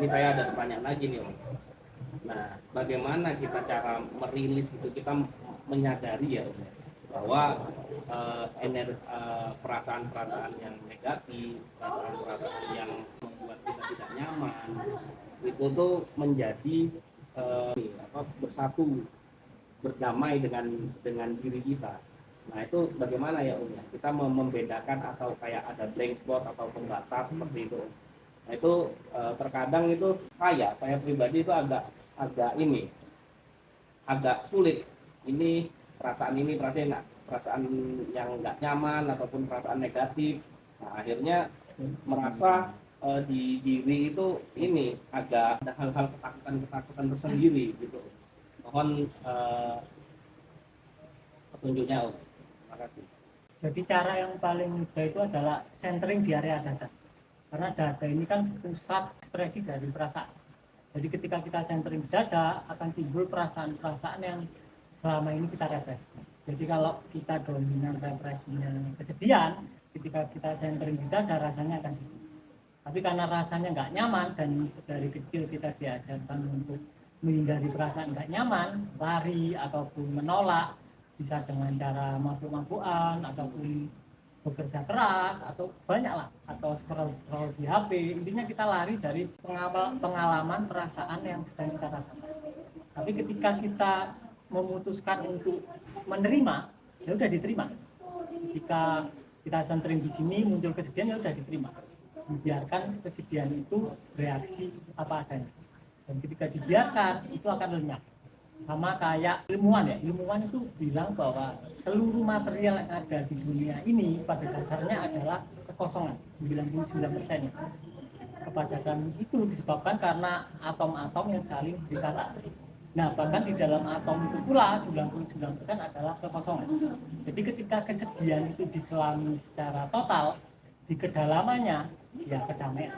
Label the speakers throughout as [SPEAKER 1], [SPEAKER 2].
[SPEAKER 1] ini saya ada pertanyaan lagi nih Om. Nah, bagaimana kita cara merilis itu, kita menyadari ya Om, bahwa perasaan-perasaan yang negatif, perasaan-perasaan yang membuat kita tidak nyaman, itu tuh menjadi bersatu, berdamai dengan diri kita. Nah itu bagaimana ya Om ya, kita membedakan atau kayak ada blank spot atau pembatas seperti itu. Nah itu terkadang itu saya pribadi itu agak sulit. Ini perasaan yang nggak nyaman ataupun perasaan negatif. Nah akhirnya merasa di diri itu agak ada hal-hal ketakutan tersendiri gitu. Mohon petunjuknya Om. Terima kasih.
[SPEAKER 2] Jadi cara yang paling mudah itu adalah centering di area dada. Karena dada ini kan pusat ekspresi dari perasaan. Jadi ketika kita centering di dada akan timbul perasaan-perasaan yang selama ini kita repres. Jadi kalau kita dominan represinya kesedihan, ketika kita centering di dada rasanya akan sedih. Tapi karena rasanya nggak nyaman dan dari kecil kita diajarkan untuk menghindari perasaan nggak nyaman, lari ataupun menolak, bisa dengan cara mabuk-mabukan ataupun bekerja keras atau banyaklah, atau scroll di HP. Intinya kita lari dari pengalaman perasaan yang sedang kita rasakan. Tapi ketika kita memutuskan untuk menerima, ya udah diterima. Ketika kita centering di sini muncul kesedihan, ya udah diterima. Dibiarkan kesedihan itu reaksi apa adanya. Dan ketika dibiarkan itu akan lenyap. Sama kayak ilmuwan itu bilang bahwa seluruh material yang ada di dunia ini pada dasarnya adalah kekosongan, 99%. Kepadatan itu disebabkan karena atom-atom yang saling berikatan. Nah, bahkan di dalam atom itu pula 99% adalah kekosongan. Jadi ketika kesedihan itu diselami secara total, di kedalamannya ya kedamaian.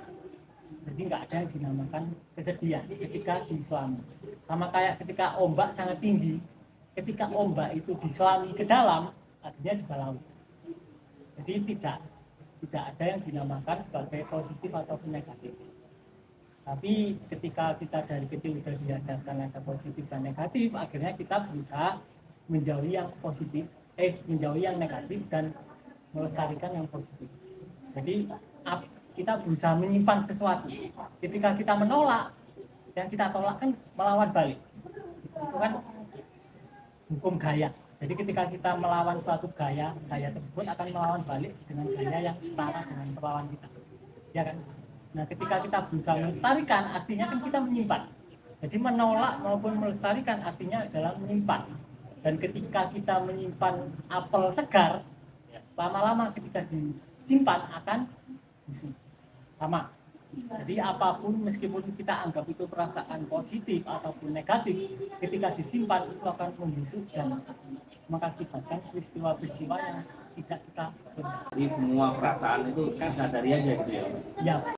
[SPEAKER 2] Jadi nggak ada yang dinamakan kesedihan ketika diselami. Sama kayak ketika ombak sangat tinggi, ketika ombak itu diselami ke dalam, artinya juga laut. Jadi tidak ada yang dinamakan sebagai positif ataupun negatif. Tapi ketika kita dari kecil sudah diajarkan ada positif dan negatif, akhirnya kita berusaha menjauhi yang negatif dan melestarikan yang positif. Jadi kita berusaha menyimpan sesuatu. Ketika kita menolak, yang kita tolak kan melawan balik. Itu kan hukum gaya. Jadi ketika kita melawan suatu gaya tersebut akan melawan balik dengan gaya yang setara dengan perlawan kita. Ya kan? Nah, ketika kita berusaha melestarikan, artinya kan kita menyimpan. Jadi menolak maupun melestarikan artinya adalah menyimpan. Dan ketika kita menyimpan apel segar, lama-lama ketika disimpan akan busuk. Sama. Jadi apapun meskipun kita anggap itu perasaan positif ataupun negatif, ketika disimpan itu akan membusuk dan mengakibatkan peristiwa-peristiwa yang tidak kita benar.
[SPEAKER 1] Jadi semua perasaan itu kan sadari aja gitu ya.
[SPEAKER 2] Ya.